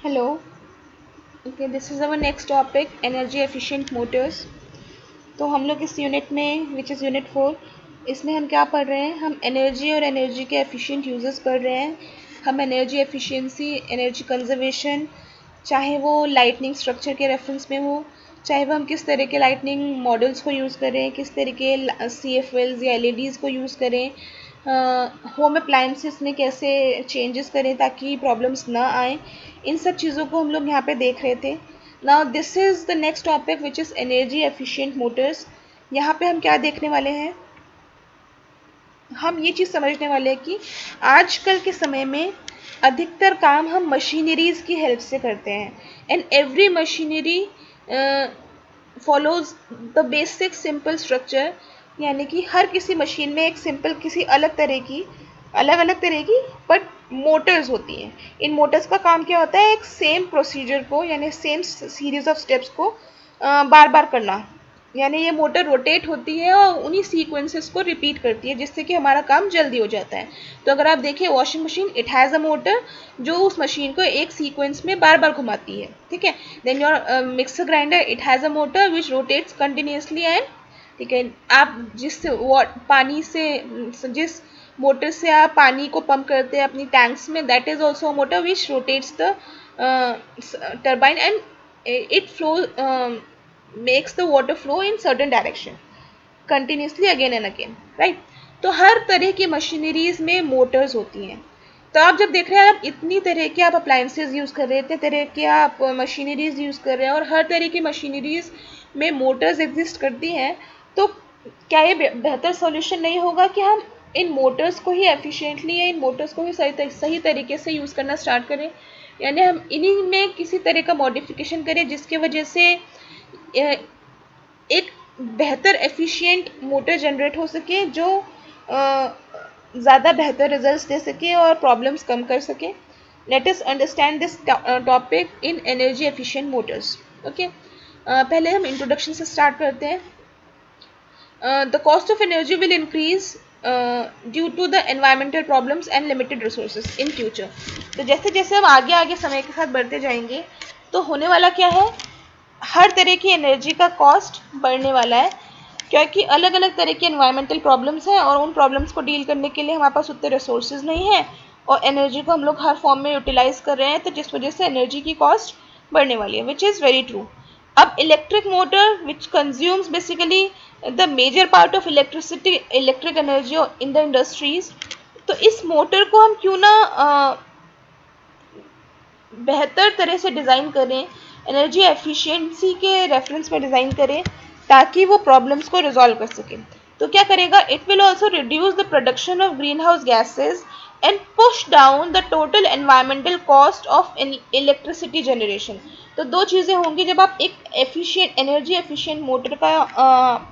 Hello. Okay, this is our next topic, energy efficient motors. तो हम लोग इस यूनिट में, विच इज़ यूनिट 4, इसमें हम क्या पढ़ रहे हैं? हम एनर्जी और एनर्जी के एफिशिएंट यूजेस पढ़ रहे हैं। हम एनर्जी एफिशिएंसी, एनर्जी कंजर्वेशन, चाहे वो लाइटनिंग स्ट्रक्चर के रेफरेंस में हो, चाहे वो हम किस तरह के लाइटनिंग मॉडल्स को यूज़ करें, किस तरह के CFLs या LEDs को यूज़ करें, होम अप्लायंसेस में कैसे चेंजेस करें ताकि प्रॉब्लम्स ना आए, इन सब चीज़ों को हम लोग यहाँ पे देख रहे थे। Now this is the next topic which is energy efficient Motors. यहाँ पे हम क्या देखने वाले हैं? हम ये चीज़ समझने वाले हैं कि आजकल के समय में अधिकतर काम हम मशीनरीज़ की हेल्प से करते हैं, and every machinery follows the basic simple structure. यानी कि हर किसी मशीन में एक सिंपल किसी अलग अलग तरह की बट मोटर्स होती हैं। इन मोटर्स का काम क्या होता है? एक सेम प्रोसीजर को, यानी सेम सीरीज ऑफ स्टेप्स को बार बार करना। यानी ये मोटर रोटेट होती है और उन्हीं सीक्वेंसेस को रिपीट करती है, जिससे कि हमारा काम जल्दी हो जाता है। तो अगर आप देखिए washing machine, it has a motor जो उस मशीन को एक सीक्वेंस में बार बार घुमाती है, ठीक है। Then your mixer grinder, it has a motor which rotates continuously and, ठीक है। आप जिस मोटर से आप पानी को पंप करते हैं अपनी टैंक्स में, that is also a motor which rotates the turbine and it flow makes the water flow in certain direction continuously again and again, right? तो हर तरह की मशीनरीज में मोटर्स होती हैं। तो आप जब देख रहे हैं, आप इतनी तरह के आप अप्लायंसेज यूज़ कर रहे हैं, इतने तरह के आप मशीनरीज यूज़ कर रहे हैं, और हर तरह की मशीनरीज में मोटर्स एग्जिस्ट करती हैं, तो क्या ये बेहतर सॉल्यूशन नहीं होगा कि हम इन मोटर्स को ही एफिशिएंटली या इन मोटर्स को ही सही तरीके से यूज़ करना स्टार्ट करें? यानी हम इन्हीं में किसी तरह का मॉडिफिकेशन करें जिसकी वजह से एक बेहतर एफिशिएंट मोटर जनरेट हो सके, जो ज़्यादा बेहतर रिजल्ट्स दे सके और प्रॉब्लम्स कम कर सके। Late us understand this topic in energy efficient Motors. Okay, पहले हम इंट्रोडक्शन से स्टार्ट करते हैं। The cost of energy will increase due to the environmental problems and limited resources in future. तो जैसे जैसे हम आगे आगे समय के साथ बढ़ते जाएंगे, तो होने वाला क्या है? हर तरह की एनर्जी का कॉस्ट बढ़ने वाला है, क्योंकि अलग अलग तरह की एनवायरमेंटल प्रॉब्लम्स हैं, और उन प्रॉब्लम्स को डील करने के लिए हमारे पास उतने रिसोर्सेज नहीं है, और एनर्जी को हम लोग हर फॉर्म में यूटिलाइज कर रहे हैं, तो जिस वजह से एनर्जी की कॉस्ट बढ़ने वाली है, विच इज़ वेरी ट्रू। अब electric motor which consumes basically the major part of electric energy in the industries, तो इस मोटर को हम क्यों ना बेहतर तरह से डिज़ाइन करें, एनर्जी एफिशिएंसी के रेफरेंस में डिज़ाइन करें, ताकि वो प्रॉब्लम्स को रिजॉल्व कर सकें। तो क्या करेगा? It will also reduce the production of green house gases and push down the total environmental cost of electricity generation. तो दो चीज़ें होंगी जब आप एक एनर्जी एफिशिएंट मोटर का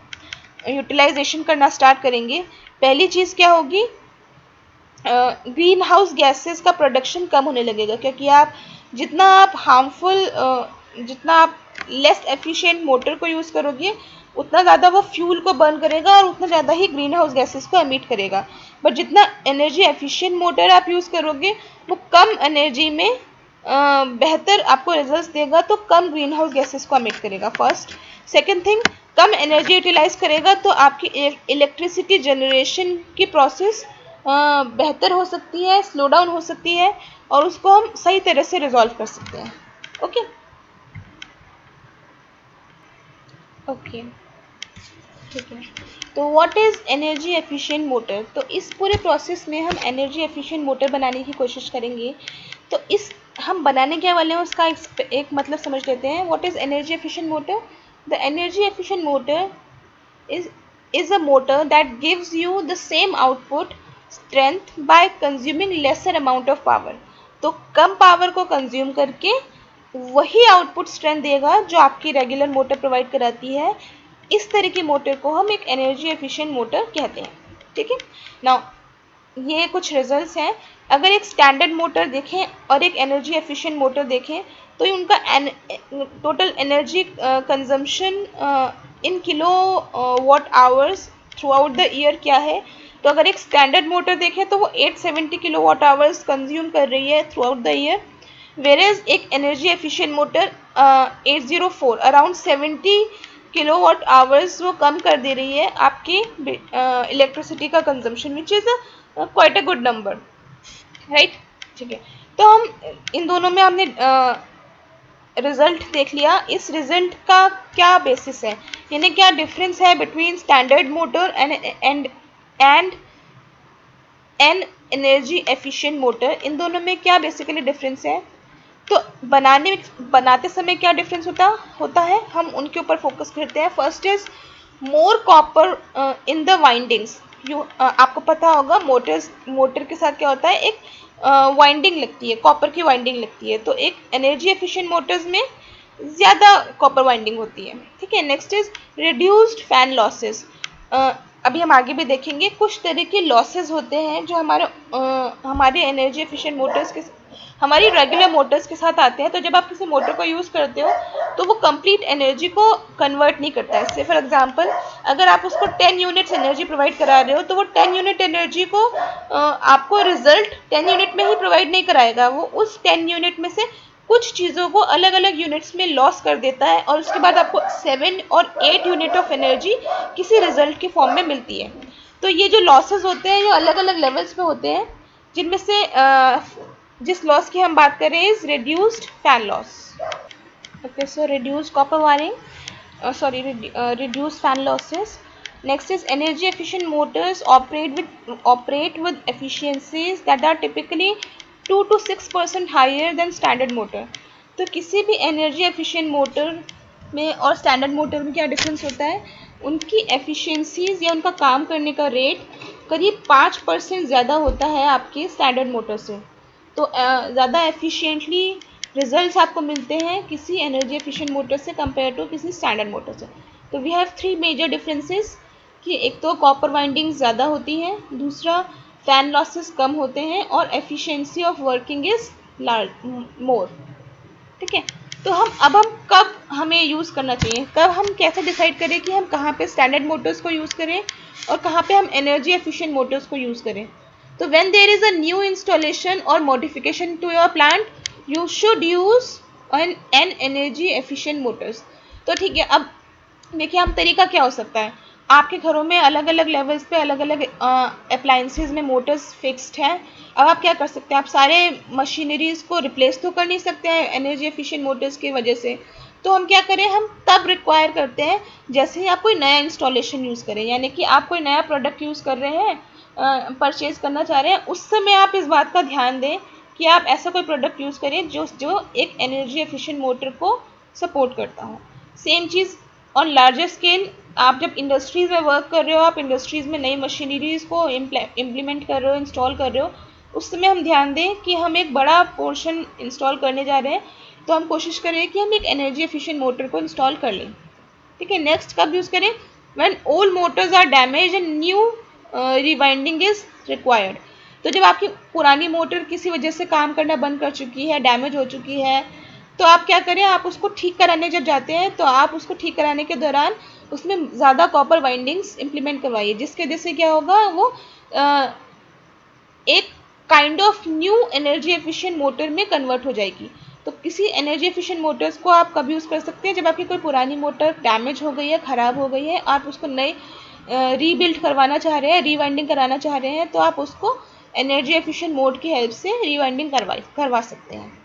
यूटिलाइजेशन करना स्टार्ट करेंगे। पहली चीज़ क्या होगी? ग्रीन हाउस गैसेस का प्रोडक्शन कम होने लगेगा, क्योंकि आप जितना आप लेस एफिशिएंट मोटर को यूज़ करोगे, उतना ज़्यादा वो फ्यूल को बर्न करेगा और उतना ज़्यादा ही ग्रीन हाउस गैसेस को एमिट करेगा। बट जितना एनर्जी एफिशिएंट मोटर आप यूज़ करोगे, वो कम एनर्जी में बेहतर आपको रिजल्ट्स देगा, तो कम ग्रीन हाउस गैसेस को एमिट करेगा, फर्स्ट। सेकेंड थिंग, कम एनर्जी यूटिलाइज करेगा, तो आपकी इलेक्ट्रिसिटी जनरेशन की प्रोसेस बेहतर हो सकती है, स्लो डाउन हो सकती है, और उसको हम सही तरह से रिजॉल्व कर सकते हैं। ओके ओके, ठीक है। तो what is energy efficient motor? तो इस पूरे प्रोसेस में हम एनर्जी एफिशिएंट मोटर बनाने की कोशिश करेंगे। तो इस हम बनाने क्या वाले हैं, उसका एक मतलब समझ लेते हैं। What is energy efficient motor? The energy efficient motor is a motor that gives you the same output strength by consuming lesser amount of power. तो कम पावर को कंज्यूम करके वही आउटपुट स्ट्रेंथ देगा जो आपकी रेगुलर मोटर प्रोवाइड कराती है। इस तरह की मोटर को हम एक एनर्जी एफिशिएंट मोटर कहते हैं, ठीक है। नाउ ये कुछ रिजल्ट्स हैं। अगर एक स्टैंडर्ड मोटर देखें और एक एनर्जी एफिशिएंट मोटर देखें, तो उनका total energy consumption in kilowatt hours throughout the year क्या है? तो अगर एक स्टैंडर्ड मोटर देखें तो वो 870 किलो वाट आवर्स कंज्यूम कर रही है थ्रू आउट द ईयर। वेरेज एक energy efficient motor 804 around 70 kilowatt hours वो कम कर दे रही है आपकी इलेक्ट्रिसिटी का consumption, which is quite a good number, right. ठीक है, तो हम इन दोनों में हमने रिजल्ट देख लिया। इस रिजल्ट का क्या बेसिस है, यानी क्या डिफरेंस है between standard motor and an energy efficient motor, इन दोनों में क्या बेसिकली डिफरेंस है। तो बनाते समय क्या डिफरेंस होता है, हम उनके ऊपर फोकस करते हैं। First is more copper in the windings. आपको पता होगा मोटर के साथ क्या होता है, एक वाइंडिंग लगती है, कॉपर की वाइंडिंग लगती है। तो एक एनर्जी एफिशिएंट मोटर्स में ज़्यादा कॉपर वाइंडिंग होती है। ठीक है, next is reduced fan losses. अभी हम आगे भी देखेंगे कुछ तरह के लॉसेस होते हैं जो हमारे एनर्जी एफिशिएंट मोटर्स के हमारी रेगुलर मोटर्स के साथ आते हैं। तो जब आप किसी मोटर को यूज़ करते हो तो वो कंप्लीट एनर्जी को कन्वर्ट नहीं करता है। जैसे फॉर एग्जांपल अगर आप उसको 10 यूनिट्स एनर्जी प्रोवाइड करा रहे हो तो वो 10 यूनिट एनर्जी को आपको रिजल्ट 10 यूनिट में ही प्रोवाइड नहीं कराएगा, वो उस 10 यूनिट में से कुछ चीज़ों को अलग अलग यूनिट्स में लॉस कर देता है और उसके बाद आपको 7 और 8 यूनिट ऑफ एनर्जी किसी रिजल्ट के फॉर्म में मिलती है। तो ये जो लॉसेस होते हैं ये अलग अलग लेवल्स पे होते हैं, जिनमें से जिस लॉस की हम बात कर रहे हैं is reduced fan loss. Okay, so reduced copper wiring, reduced fan losses. Next is energy efficient motors operate with efficiencies that are typically 2 to 6% higher than standard motor. तो किसी भी एनर्जी एफिशिएंट मोटर में और standard motor में क्या difference होता है, उनकी एफिशिएंसीज या उनका काम करने का रेट करीब 5% ज़्यादा होता है आपकी स्टैंडर्ड मोटर से। तो ज़्यादा एफिशिएंटली रिजल्ट्स आपको मिलते हैं किसी एनर्जी एफिशिएंट मोटर से कंपेयर टू किसी स्टैंडर्ड मोटर से। तो वी हैव 3 मेजर डिफरेंसेस कि एक तो कॉपर वाइंडिंग ज़्यादा होती है, दूसरा फैन लॉसेस कम होते हैं और efficiency of working is more. ठीक है, तो हम कब हमें यूज़ करना चाहिए, कब हम कैसे डिसाइड करें कि हम कहाँ पे स्टैंडर्ड मोटर्स को यूज़ करें और कहाँ पे हम एनर्जी एफिशिएंट मोटर्स को यूज़ करें। तो when there is a new installation और modification to your plant you should use an energy efficient motors. तो ठीक है, अब देखिए हम तरीका क्या हो सकता है, आपके घरों में अलग अलग लेवल्स पे अलग अलग अप्लायंसेस में मोटर्स फिक्स्ड हैं। अब आप क्या कर सकते हैं, आप सारे मशीनरीज को रिप्लेस तो कर नहीं सकते हैं एनर्जी एफिशिएंट मोटर्स की वजह से। तो हम क्या करें, हम तब रिक्वायर करते हैं जैसे ही आप कोई नया इंस्टॉलेशन यूज़ करें, यानी कि आप कोई नया प्रोडक्ट यूज़ कर रहे हैं, परचेज करना चाह रहे हैं, उस समय आप इस बात का ध्यान दें कि आप ऐसा कोई प्रोडक्ट यूज़ करें जो एक एनर्जी एफिशिएंट मोटर को सपोर्ट करता हो। Same cheese on larger scale, आप जब इंडस्ट्रीज़ में वर्क कर रहे हो, आप इंडस्ट्रीज़ में नई मशीनरीज़ को इम्प्लीमेंट कर रहे हो, इंस्टॉल कर रहे हो, उस समय हम ध्यान दें कि हम एक बड़ा पोर्शन इंस्टॉल करने जा रहे हैं, तो हम कोशिश करें कि हम एक एनर्जी एफिशिएंट मोटर को इंस्टॉल कर लें। ठीक है, नेक्स्ट कब यूज़ करें, when old motors are damage and new rewinding is required. तो जब आपकी पुरानी मोटर किसी वजह से काम करना बंद कर चुकी है, डैमेज हो चुकी है, तो आप क्या करें, आप उसको ठीक कराने जब जाते हैं तो आप उसको ठीक कराने के दौरान उसमें ज़्यादा कॉपर वाइंडिंग्स इंप्लीमेंट करवाइए, जिसके वजह से क्या होगा, वो एक kind of new energy efficient motor में कन्वर्ट हो जाएगी। तो किसी एनर्जी एफिशिएंट मोटर्स को आप कब यूज़ कर सकते हैं, जब आपकी कोई पुरानी मोटर डैमेज हो गई है, ख़राब हो गई है, आप उसको नई रीबिल्ड करवाना चाह रहे हैं, रीवाइंडिंग कराना चाह रहे हैं, तो आप उसको एनर्जी एफिशिएंट मोड की हेल्प से रीवाइंडिंग करवा सकते हैं।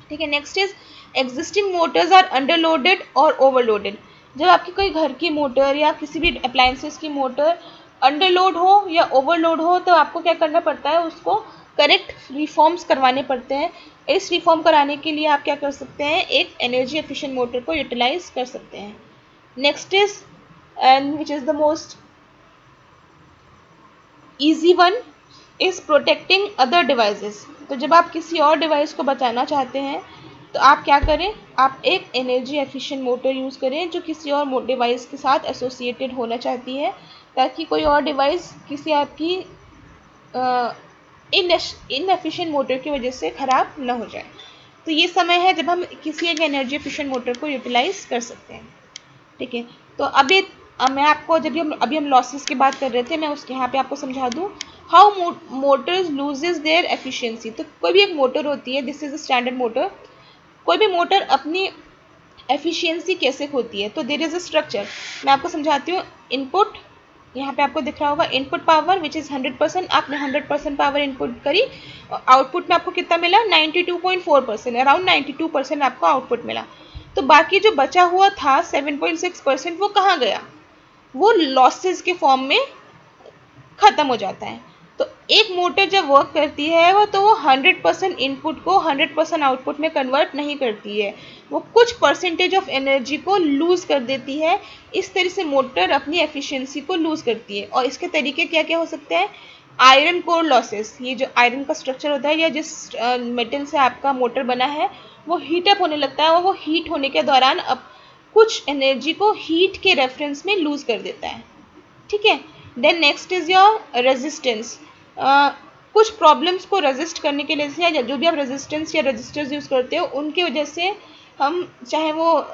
ठीक है, next is existing motors are underloaded और ओवरलोडेड। जब आपकी कोई घर की मोटर या किसी भी अप्लायंसेस की मोटर अंडरलोड हो या ओवरलोड हो, तो आपको क्या करना पड़ता है, उसको करेक्ट रिफॉर्म्स करवाने पड़ते हैं। इस रिफॉर्म कराने के लिए आप क्या कर सकते हैं, एक एनर्जी एफिशिएंट मोटर को यूटिलाइज कर सकते हैं। Next is and which is the most easy one is protecting other devices. तो जब आप किसी और डिवाइस को बचाना चाहते हैं तो आप क्या करें, आप एक एनर्जी एफिशिएंट मोटर यूज़ करें जो किसी और डिवाइस के साथ एसोसिएटेड होना चाहती है, ताकि कोई और डिवाइस किसी आपकी इनएफिशिएंट मोटर की वजह से ख़राब ना हो जाए। तो ये समय है जब हम किसी एक एनर्जी एफिशिएंट मोटर को यूटिलाइज कर सकते हैं। ठीक है, तो मैं आपको अभी हम लॉसेस की बात कर रहे थे, मैं उसके यहाँ पे आपको समझा दूँ। How motors loses their efficiency. तो कोई भी एक मोटर होती है, this is a standard motor, कोई भी मोटर अपनी एफिशिएंसी कैसे होती है। तो देयर इज अ स्ट्रक्चर, मैं आपको समझाती हूँ। इनपुट, यहाँ पे आपको दिख रहा होगा इनपुट पावर विच इज 100%, आपने 100% पावर इनपुट करी, आउटपुट में आपको कितना मिला 92.4%, अराउंड 92% आपको आउटपुट मिला। तो बाकी जो बचा हुआ था 7.6% वो कहाँ गया, वो लॉसेस के फॉर्म में खत्म हो जाता है। तो एक मोटर जब वर्क करती है वो 100% इनपुट को 100% आउटपुट में कन्वर्ट नहीं करती है, वो कुछ परसेंटेज ऑफ एनर्जी को लूज कर देती है। इस तरह से मोटर अपनी एफिशिएंसी को लूज करती है। और इसके तरीके क्या क्या हो सकते हैं, आयरन कोर लॉसेस, ये जो आयरन का स्ट्रक्चर होता है या जिस मेटल से आपका मोटर बना है वो हीट अप होने लगता है, और वो हीट होने के दौरान अब कुछ एनर्जी को हीट के रेफरेंस में लूज कर देता है। ठीक है। Then next is your resistance. कुछ प्रॉब्लम्स को रेजिस्ट करने के लिए या जो भी आप रेजिस्टेंस या रजिस्टर्स यूज़ करते हो उनकी वजह से हम, चाहे वो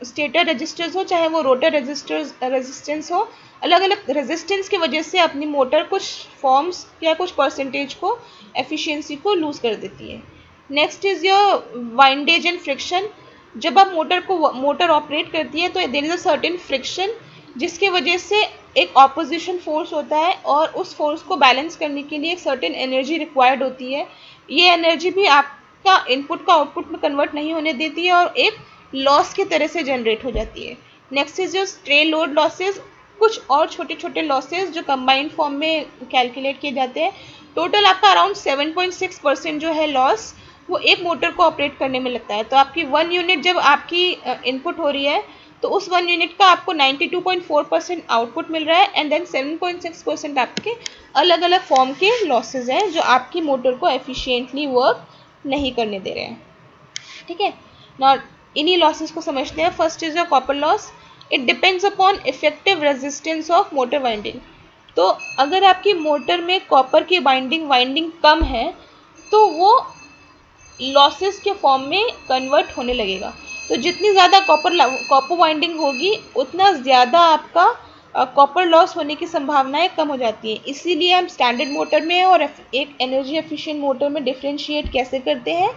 स्टेटर रजिस्टर्स हो चाहे वो रोटर रेजिस्टेंस हो, अलग अलग रेजिस्टेंस की वजह से अपनी मोटर कुछ फॉर्म्स या कुछ परसेंटेज को एफिशिएंसी को लूज कर देती है। Next is your windage and friction. जब आप मोटर ऑपरेट करती है तो there is a certain friction, जिसके वजह से एक ऑपोजिशन फोर्स होता है और उस फोर्स को बैलेंस करने के लिए एक सर्टेन एनर्जी रिक्वायर्ड होती है। ये एनर्जी भी आपका इनपुट को आउटपुट में कन्वर्ट नहीं होने देती है और एक लॉस की तरह से जनरेट हो जाती है। नेक्स्ट इज जो स्ट्रे लोड लॉसेज, कुछ और छोटे छोटे लॉसेज जो कंबाइंड फॉर्म में कैलकुलेट किए जाते हैं। टोटल आपका अराउंड 7.6% जो है लॉस वो एक मोटर को ऑपरेट करने में लगता है। तो आपकी 1 यूनिट जब आपकी इनपुट हो रही है तो उस 1 यूनिट का आपको 92.4% आउटपुट मिल रहा है, एंड देन 7.6% आपके अलग अलग फॉर्म के लॉसेज हैं जो आपकी मोटर को एफिशिएंटली वर्क नहीं करने दे रहे हैं। ठीक है ना, इन्हीं लॉसेज को समझते हैं। First is your copper loss, it depends upon effective resistance of motor winding. तो अगर आपकी मोटर में कॉपर की वाइंडिंग कम है तो वो लॉसेस के फॉर्म में कन्वर्ट होने लगेगा। तो जितनी ज़्यादा कॉपर वाइंडिंग होगी उतना ज़्यादा आपका कॉपर लॉस होने की संभावनाएं कम हो जाती हैं। इसीलिए हम स्टैंडर्ड मोटर में और एक एनर्जी एफिशिएंट मोटर में डिफ्रेंशिएट कैसे करते हैं,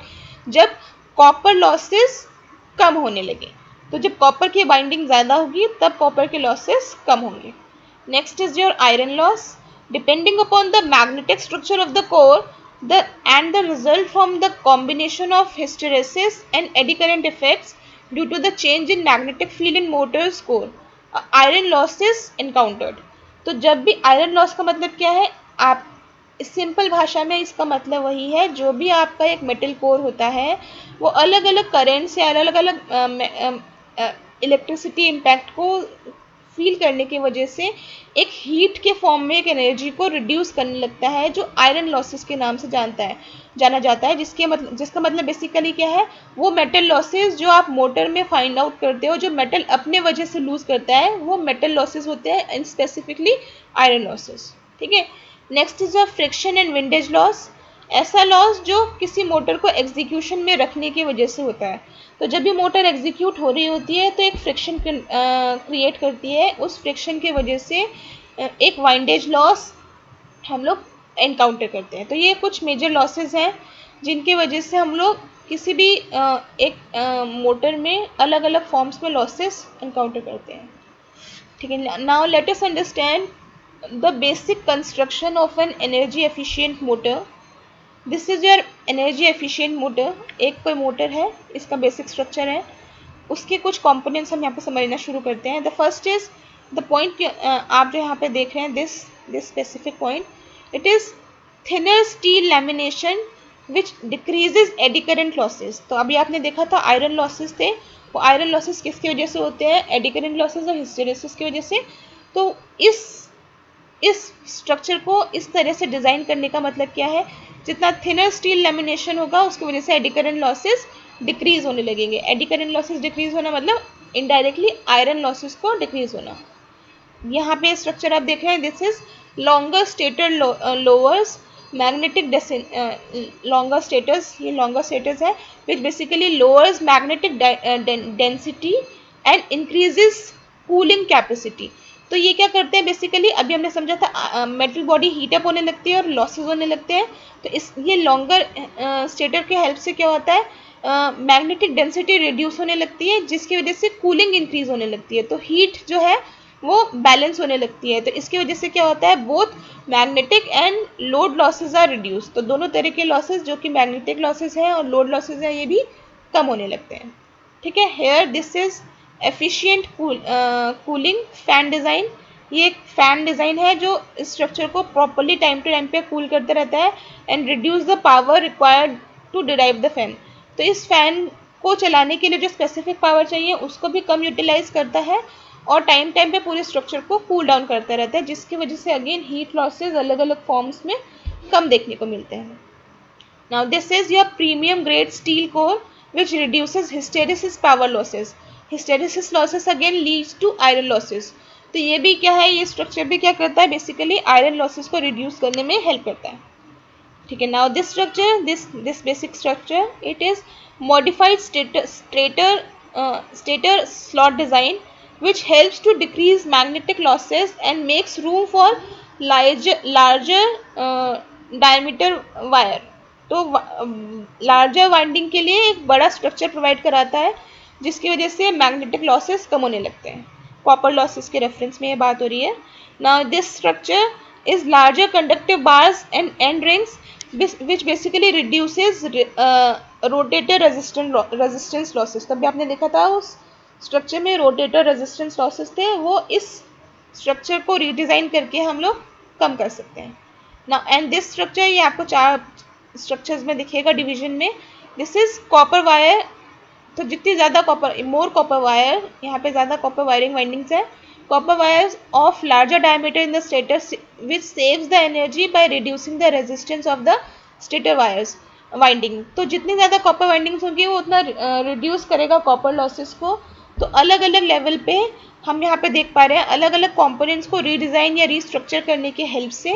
जब कॉपर लॉसेस कम होने लगे। तो जब कॉपर की बाइंडिंग ज़्यादा होगी तब कॉपर के लॉसेस कम होंगे। Next is your iron loss, depending upon the magnetic structure of the core and the result from the combination of hysteresis and eddy current effects due to the change in magnetic field in motor's core, iron loss is encountered। तो जब भी iron loss का मतलब क्या है, आप simple भाषा में इसका मतलब वही है, जो भी आपका एक मेटल कोर होता है वो अलग अलग करेंट से अलग अलग इलेक्ट्रिसिटी इम्पैक्ट को फील करने की वजह से एक हीट के फॉर्म में एक एनर्जी को रिड्यूस करने लगता है, जो आयरन लॉसेस के नाम से जाना जाता है। जिसका मतलब बेसिकली क्या है, वो मेटल लॉसेस जो आप मोटर में फाइंड आउट करते हो, जो मेटल अपने वजह से लूज करता है, वो मेटल लॉसेस होते हैं, एंड स्पेसिफिकली आयरन लॉसेस। ठीक है। Next is a friction and windage loss, ऐसा लॉस जो किसी मोटर को एग्जीक्यूशन में रखने की वजह से होता है। तो जब भी मोटर एग्जीक्यूट हो रही होती है तो एक फ्रिक्शन क्रिएट करती है, उस फ्रिक्शन की वजह से एक वाइंडेज लॉस हम लोग एनकाउंटर करते हैं। तो ये कुछ मेजर लॉसेस हैं जिनकी वजह से हम लोग किसी भी एक मोटर में अलग अलग फॉर्म्स में लॉसेस एनकाउंटर करते हैं। ठीक है। Now let us understand the basic construction of an energy efficient motor. This is your energy efficient motor. एक कोई मोटर है, इसका बेसिक स्ट्रक्चर है, उसके कुछ कंपोनेंट्स हम यहाँ पे समझना शुरू करते हैं। The first is the point, आप जो यहाँ पे देख रहे हैं this specific point, it is thinner steel lamination which decreases eddy current losses. तो अभी आपने देखा था आयरन लॉसेस थे, वो आयरन लॉसेस किसकी वजह से होते हैं, एडी करंट लॉसेज और हिस्टेरेसिस की वजह से। तो इस स्ट्रक्चर को इस तरह से डिज़ाइन करने का मतलब क्या है, जितना थिनर स्टील लैमिनेशन होगा उसकी वजह से एडी करंट लॉसेस डिक्रीज होने लगेंगे। एडी करंट लॉसेस डिक्रीज होना मतलब इनडायरेक्टली आयरन लॉसेस को डिक्रीज होना। यहाँ पे स्ट्रक्चर आप देख रहे हैं, this is longer stator lowers magnetic longer status, ये लॉन्गर स्टेटस है which basically lowers magnetic density and increases cooling capacity. तो ये क्या करते हैं बेसिकली, अभी हमने समझा था मेटल बॉडी हीट अप होने लगती है और लॉसेज होने लगते हैं। तो ये लॉन्गर स्टेटर के हेल्प से क्या होता है, मैग्नेटिक डेंसिटी रिड्यूस होने लगती है, जिसकी वजह से कूलिंग इंक्रीज होने लगती है। तो हीट जो है वो बैलेंस होने लगती है। तो इसकी वजह से क्या होता है, both magnetic and load losses are reduce. तो दोनों तरह के लॉसेज जो कि मैग्नेटिक लॉसेज हैं और लोड लॉसेज हैं ये भी कम होने लगते हैं। ठीक है, here this is efficient cooling fan design. ये एक फैन डिज़ाइन है जो स्ट्रक्चर को प्रॉपरली टाइम टू टाइम पे कूल करते रहता है and reduce the power required to derive the fan. तो इस फैन को चलाने के लिए जो स्पेसिफिक पावर चाहिए उसको भी कम यूटिलाइज करता है और टाइम टाइम पे पूरे स्ट्रक्चर को कूल डाउन करता रहता है, जिसकी वजह से अगेन हीट लॉसेज अलग अलग फॉर्म्स में कम देखने को मिलते हैं। Now this is your premium grade steel core which reduces hysteresis power losses. Hysteresis losses again leads to iron losses. तो ये भी क्या है, ये स्ट्रक्चर भी क्या करता है, बेसिकली आयरन लॉसेस को रिड्यूस करने में हेल्प करता है। ठीक है, now this structure, this basic structure, it is modified stator slot design which helps to decrease magnetic losses and makes room for larger diameter wire. तो लार्जर वाइंडिंग के लिए एक बड़ा स्ट्रक्चर प्रोवाइड कराता है, जिसकी वजह से मैग्नेटिक लॉसेस कम होने लगते हैं। कॉपर लॉसेस के रेफरेंस में ये बात हो रही है। Now this structure is larger conductive bars and and rings which basically reduces rotator resistance losses. तभी आपने देखा था उस स्ट्रक्चर में रोटेटर रेजिस्टेंस लॉसेस थे, वो इस स्ट्रक्चर को रीडिज़ाइन करके हम लोग कम कर सकते हैं। नाउ एंड दिस स्ट्रक्चर, ये आपको 4 स्ट्रक्चर्स में दिखेगा डिवीजन में। This is copper wire. तो जितनी ज़्यादा कॉपर, मोर कॉपर वायर, यहाँ पे ज़्यादा कॉपर वायरिंग वाइंडिंग्स है। Copper wires of larger diameter in the stator which saves the energy by reducing the resistance of the stator wires winding. तो जितनी ज़्यादा कॉपर वाइंडिंग्स होंगी वो उतना रिड्यूस करेगा कॉपर लॉसेस को। तो अलग अलग लेवल पे हम यहाँ पे देख पा रहे हैं, अलग अलग कॉम्पोनेंट्स को रीडिज़ाइन या रीस्ट्रक्चर करने के हेल्प से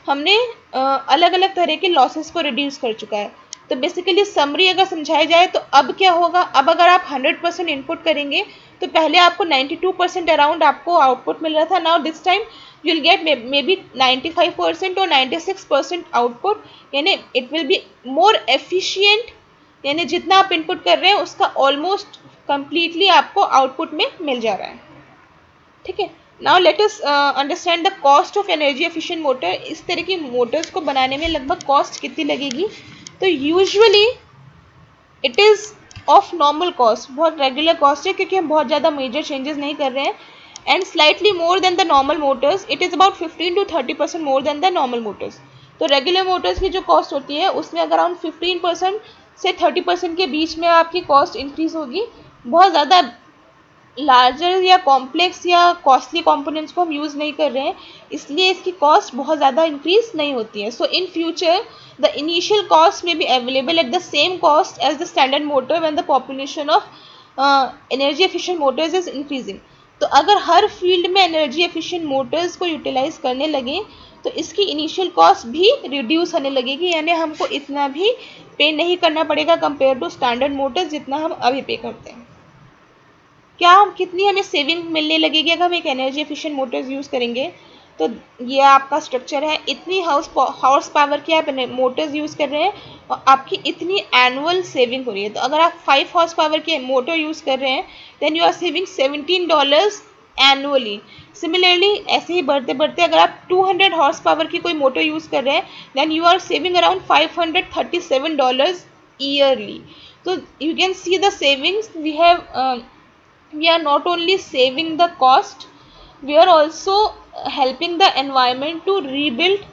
हमने अलग अलग तरह के लॉसेस को रिड्यूस कर चुका है। तो बेसिकली समरी अगर समझाया जाए तो अब क्या होगा, अब अगर आप 100% इनपुट करेंगे तो पहले आपको 92% अराउंड आपको आउटपुट मिल रहा था। Now this time you will get may be 95% और 96% आउटपुट, यानी it will be more efficient, यानी जितना आप इनपुट कर रहे हैं उसका ऑलमोस्ट कंप्लीटली आपको आउटपुट में मिल जा रहा है। ठीक है, now let us understand the cost of energy efficient motor. इस तरह की मोटर्स को बनाने में लगभग कॉस्ट कितनी लगेगी, तो usually it is of normal cost, बहुत रेगुलर कॉस्ट है क्योंकि हम बहुत ज़्यादा मेजर चेंजेस नहीं कर रहे हैं। And slightly more than the normal Motors, it is about 15 to 30% more than the normal Motors. तो रेगुलर मोटर्स की जो कॉस्ट होती है उसमें अगर अराउंड 15% से 30% के बीच में आपकी कॉस्ट इंक्रीज होगी। बहुत ज़्यादा लार्जर या कॉम्प्लेक्स या कॉस्टली कंपोनेंट्स को हम यूज़ नहीं कर रहे हैं, इसलिए इसकी कॉस्ट बहुत ज़्यादा इंक्रीज नहीं होती है। So in future the initial cost may be available at the same cost as the standard motor when the population of energy efficient motors is increasing. तो अगर हर फील्ड में एनर्जी एफिशिएंट मोटर्स को utilize करने लगे तो इसकी initial cost भी रिड्यूस होने लगेगी, यानी हमको इतना भी पे नहीं करना पड़ेगा कंपेयर टू स्टैंडर्ड मोटर्स जितना हम अभी पे करते हैं। क्या हम कितनी हमें सेविंग मिलने लगेगी अगर हम एक एनर्जी एफिशिएंट मोटर्स यूज़ करेंगे। तो ये आपका स्ट्रक्चर है, इतनी हाउस पावर की आप मोटर्स यूज़ कर रहे हैं और आपकी इतनी एनुअल सेविंग हो रही है। तो अगर आप 5 हाउस पावर के मोटर यूज़ कर रहे हैं then you are saving $17 annually. Similarly ऐसे ही बढ़ते बढ़ते अगर आप 200 हॉर्स पावर की कोई मोटर यूज़ कर रहे हैं then you are saving around $537 yearly. तो you can see the savings we are not only saving the cost, we are also helping the environment to rebuild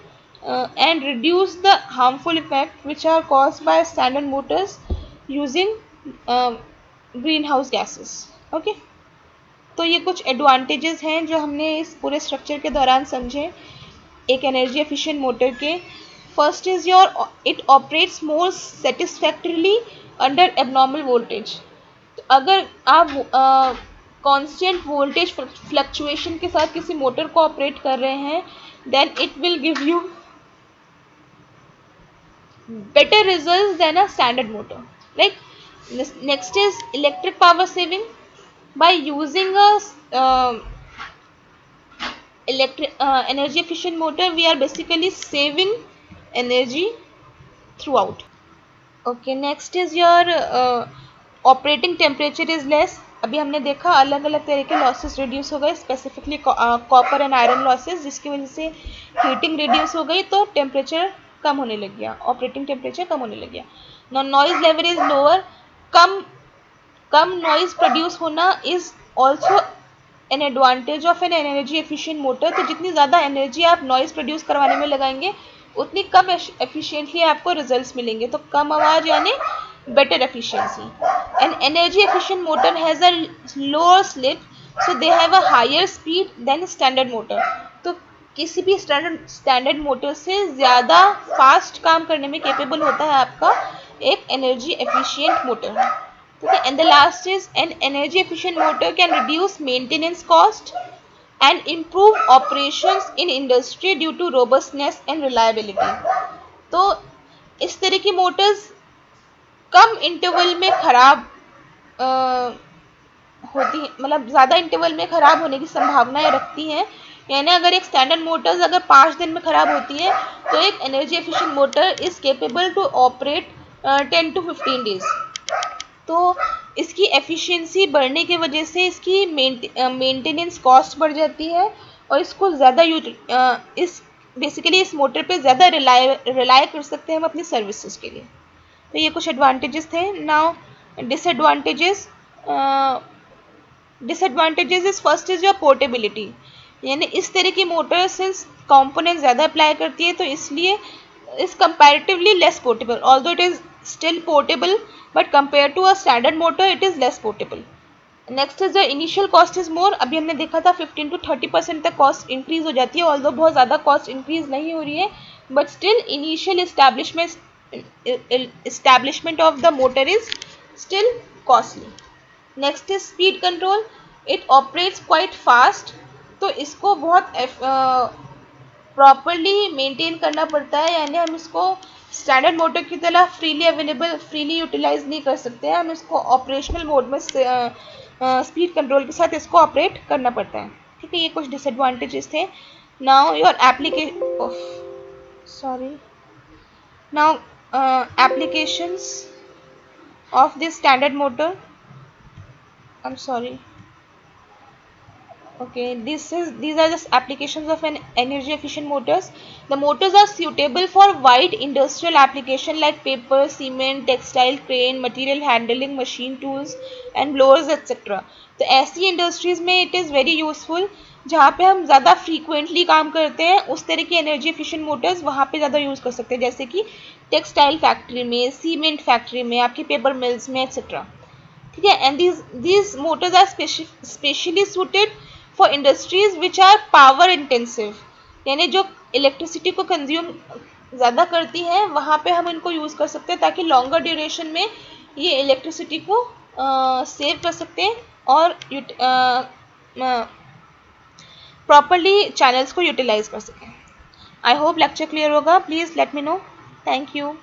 and reduce the harmful effects which are caused by standard motors using greenhouse gases. Okay, तो ये कुछ advantages हैं जो हमने इस पूरे structure के दौरान समझे एक एनर्जी एफिशिएंट मोटर के। First is it operates more satisfactorily under abnormal voltage. अगर आप कांस्टेंट वोल्टेज फ्लक्चुएशन के साथ किसी मोटर को ऑपरेट कर रहे हैं then it will give you better results than a standard motor. Like next is electric power saving by using energy efficient motor, we are basically saving energy throughout. Okay, next is your operating temperature is less. अभी हमने देखा अलग अलग तरह के losses reduce हो गए, specifically copper and iron losses, जिसकी वजह से हीटिंग रिड्यूस हो गई तो टेम्परेचर कम होने लग गया, ऑपरेटिंग टेम्परेचर कम होने लग गया. Noise level is lower. कम कम नॉइज प्रोड्यूस होना is also an advantage of an energy efficient motor. तो जितनी ज़्यादा एनर्जी आप नॉइज प्रोड्यूस करवाने में लगाएंगे उतनी कम एफिशिएंटली आपको रिजल्ट्स मिलेंगे. तो कम आवाज़ यानी better efficiency. An energy efficient motor has a lower slip, so they have a higher speed than standard motor. तो किसी भी स्टैंडर्ड मोटर से ज़्यादा फास्ट काम करने में केपेबल होता है आपका एक एनर्जी एफिशिएंट मोटर. ठीक है. And the last is an energy efficient motor can reduce maintenance cost and improve operations in industry due to robustness and reliability. तो इस तरह की मोटर्स कम इंटरवल में खराब होती है, मतलब ज़्यादा इंटरवल में ख़राब होने की संभावनाएं रखती हैं. यानी अगर एक स्टैंडर्ड मोटर्स अगर 5 दिन में ख़राब होती है तो एक energy efficient motor is capable to operate 10 to 15 days. तो इसकी एफिशिएंसी बढ़ने की वजह से इसकी मेंटेनेंस कॉस्ट बढ़ जाती है और इसको ज़्यादा इस बेसिकली इस मोटर पे ज़्यादा रिलाई कर सकते हैं हम अपनी सर्विसेज के लिए. तो ये कुछ एडवांटेजेस थे. Now disadvantages is first is your portability. यानी इस तरह की मोटर सिंस कंपोनेंट ज़्यादा अप्लाई करती है तो इसलिए is comparatively less portable. Although it is still portable but compare to a standard motor it is less portable. Next is the initial cost is more. अभी हमने देखा था 15 to 30% तक कॉस्ट इंक्रीज हो जाती है. ऑल्दो बहुत ज़्यादा कॉस्ट इंक्रीज नहीं हो रही है but still initial establishment of the motor is still costly. Next is speed control. It operates quite fast. तो इसको बहुत प्रॉपरली मेंटेन करना पड़ता है. यानी हम इसको स्टैंडर्ड मोटर की तरह फ्रीली यूटिलाइज नहीं कर सकते हैं. हम इसको ऑपरेशनल मोड में स्पीड कंट्रोल के साथ इसको ऑपरेट करना पड़ता है. ठीक है. ये कुछ डिसएडवांटेजेस थे. Now your applications of this standard motor. I'm sorry. Okay, these are just applications of an energy efficient motors. The motors are suitable for wide industrial application like paper, cement, textile, crane, material handling, machine tools and blowers etc. तो ऐसी industries में it is very useful जहाँ पे हम ज़्यादा frequently काम करते हैं. उस तरह की एनर्जी एफिशिएंट मोटर्स वहाँ पे ज़्यादा यूज़ कर सकते हैं, जैसे कि टेक्सटाइल फैक्ट्री में, सीमेंट फैक्ट्री में, आपकी पेपर मिल्स में एक्सेट्रा. ठीक है. And these motors are specially suited for industries which are power intensive. यानी जो इलेक्ट्रिसिटी को कंज्यूम ज़्यादा करती हैं वहाँ पे हम इनको यूज़ कर सकते हैं ताकि लॉन्गर ड्यूरेशन में ये इलेक्ट्रिसिटी को सेव कर सकते हैं और प्रॉपरली चैनल्स को यूटिलाइज कर सकें. आई होप लेक्चर क्लियर होगा. Please let me know. Thank you.